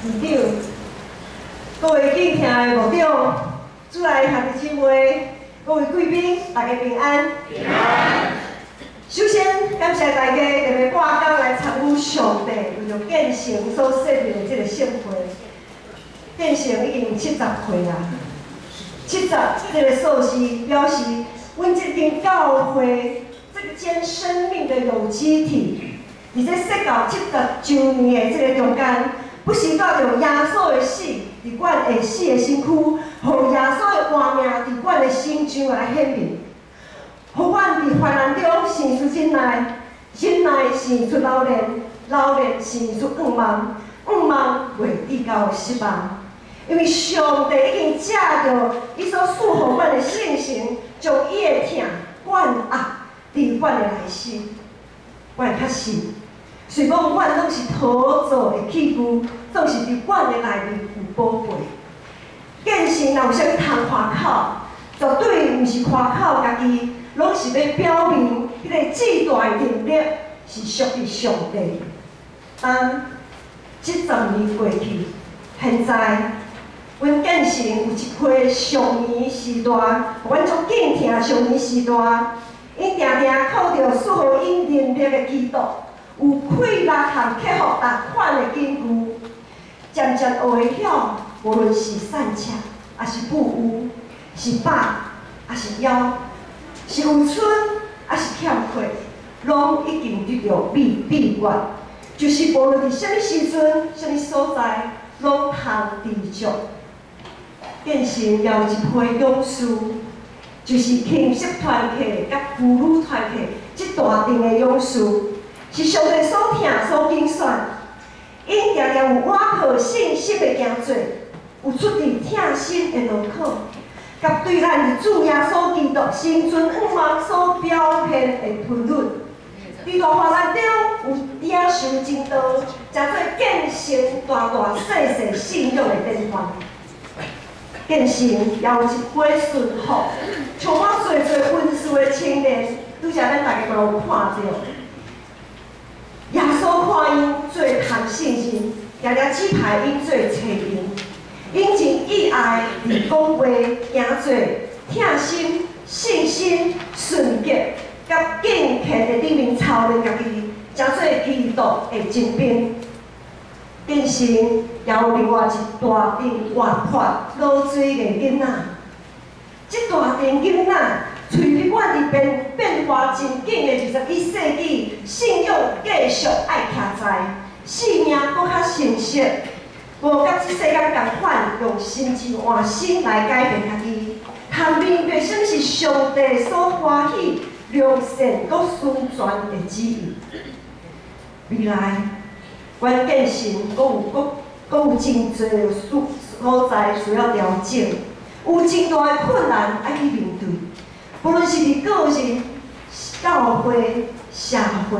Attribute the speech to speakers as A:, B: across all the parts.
A: 院长、各位敬听的牧长、主内兄弟姊妹、各位贵宾，大家平安。
B: 平安。
A: 首先，感谢大家特别挂工来参与上帝为着建成所设立的这个盛会。建成已经70岁啦，70这个数字表示，阮这间教会这间生命的有机体，在这设到70周年的这个中间，不是靠着耶稣的死，伫阮会死的身躯，互耶稣的活命伫阮的心上来显明，互阮伫患难中生出忍耐，忍耐生出老练，老练生出愿望，愿望袂至到失望。因为上帝已经借着伊所赐予阮的圣神，将伊的疼灌压伫阮的内心，阮会较信。虽讲阮拢是土造的器具，总是伫阮的内面有宝贝。建成若有啥物通夸口，绝对毋是夸口家己，拢是要表明迄个至大的能力是属于上帝。当70年过去，现在。阮建成有一批上年时代，阮足敬听上年时代，因定定靠着赐予因能力的基督，有气力通克服逐款的艰巨，渐渐学会晓，无论是善车，还是富有，是饱，还是枵，是有剩，还是欠缺，拢已经得到秘诀，就是无论伫啥物时阵、啥物所在，拢通持续。建成了一批勇士，就是青色团契甲妇女团契这大阵的勇士，是上帝所疼所拣选。因常常有挖靠信心的行做，有出自疼心的路口，甲对咱主耶稣基督生存愿望所表现的吞论。伫大患难中有领受真道，才做建成大大细细信仰的典范。建成也有一批顺服，充满侪温柔的青年，拄则咱大家都有看到。耶稣看因做谈圣人，常常指派因做找因，因真意爱伫讲话、行做、疼心、信心、纯洁，甲敬虔的里面操练家己，才做基督的精兵。建成也有另外一大阵活泼老水的囡仔，这大阵囡仔，随着阮伫变化真紧的21世纪，信仰继续爱徛在，生命搁较成熟，无甲这世间同款，用心智换心来改变家己，通明白什么是上帝所欢喜、良善搁顺传的旨意。未来。阮建成搁有真侪所在需要调整，有真大的困难爱去面对。无论是伫个人、教会、社会、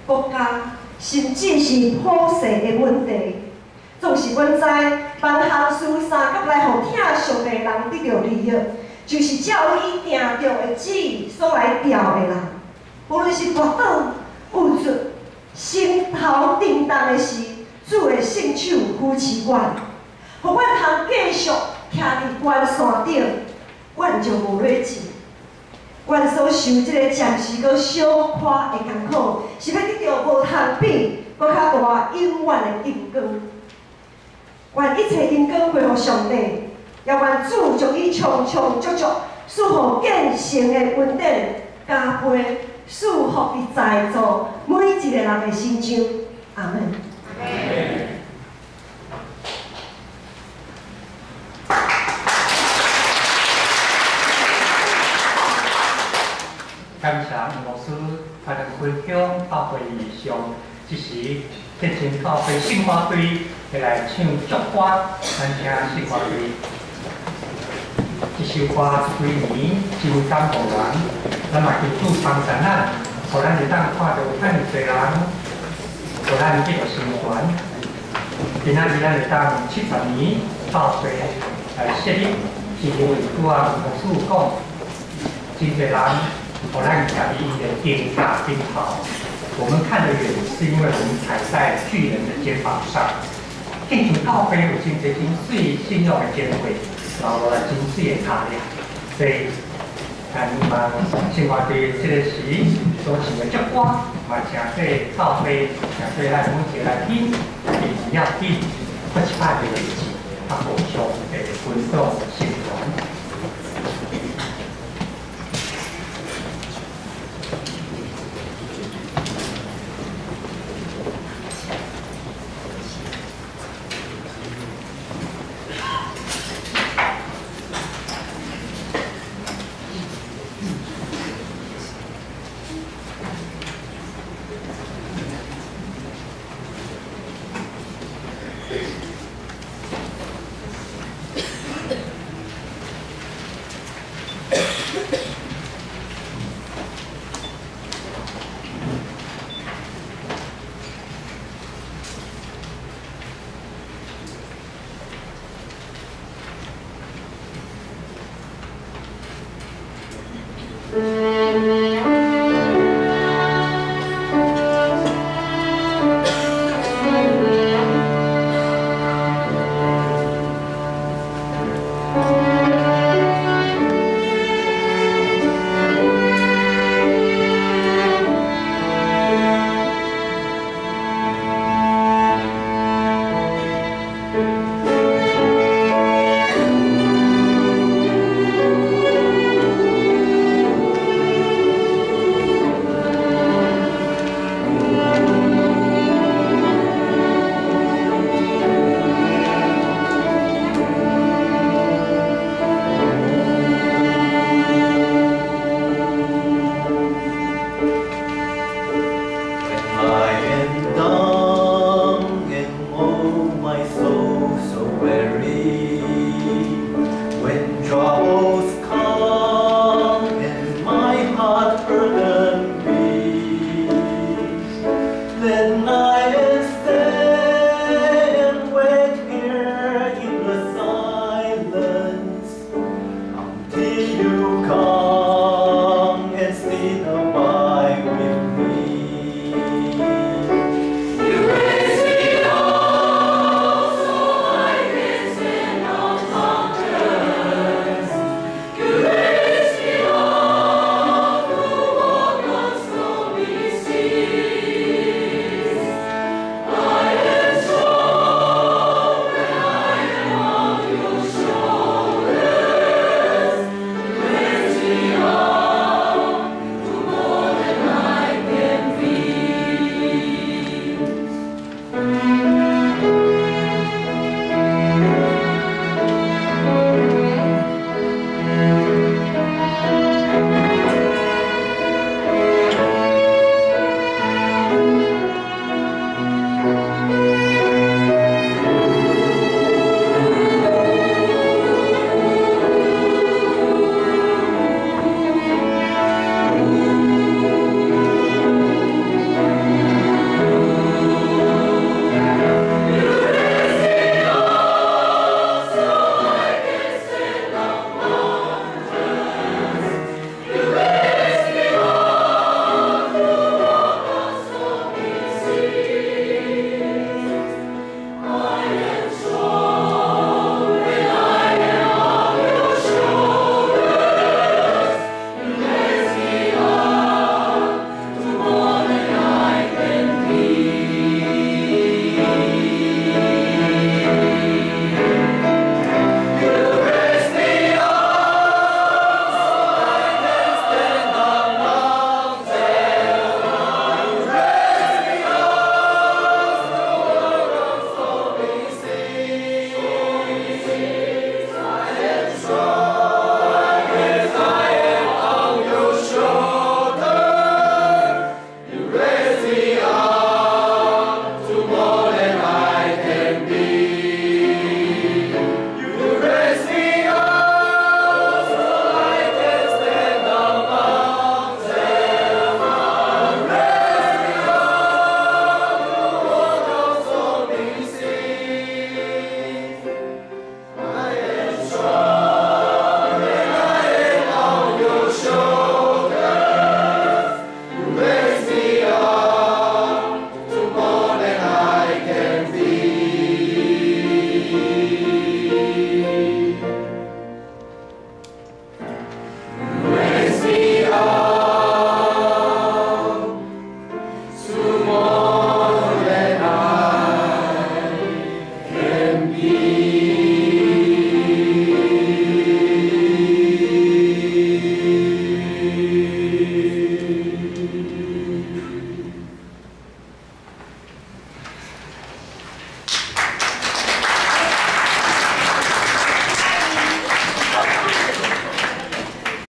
A: 国家，甚至是普世的问题，总是阮知万行事三甲来互疼上帝的人得到利益，就是照伊定定的旨意所来调的人。无论是跌倒、误出。心头震动的是主的圣手扶持阮，互阮通继续徛伫关线顶，阮就无落志。阮所受这个暂时搁小可的艰苦，是要得到无通比、搁较大永远的荣光。愿一切荣光归予上帝，也愿主将伊长长足足赐予建成的恩典加倍。祝福伫在座每一个人的心中，阿门。
C: 感谢牧师他的分享教会意向，这时建成教会圣歌队会来唱祝歌，咱听圣歌队。这首歌虽然真感动人，咱嘛求主帮助咱，互咱会当看到遐尼侪人，互咱继续宣传。今仔日咱会当70年教会来设立，是因为拄啊牧师讲，真侪人互咱徛伫伊的顶大顶头。我们看得远，是因为我们踩在巨人的肩膀上。进前教会有真侪真水信仰的经会，然后真水的茶料，所以咱望生活对这个时所唱的祝歌，嘛请说教会，请说咱每一个来听，只要听，不一百个日子，互相的分享成传。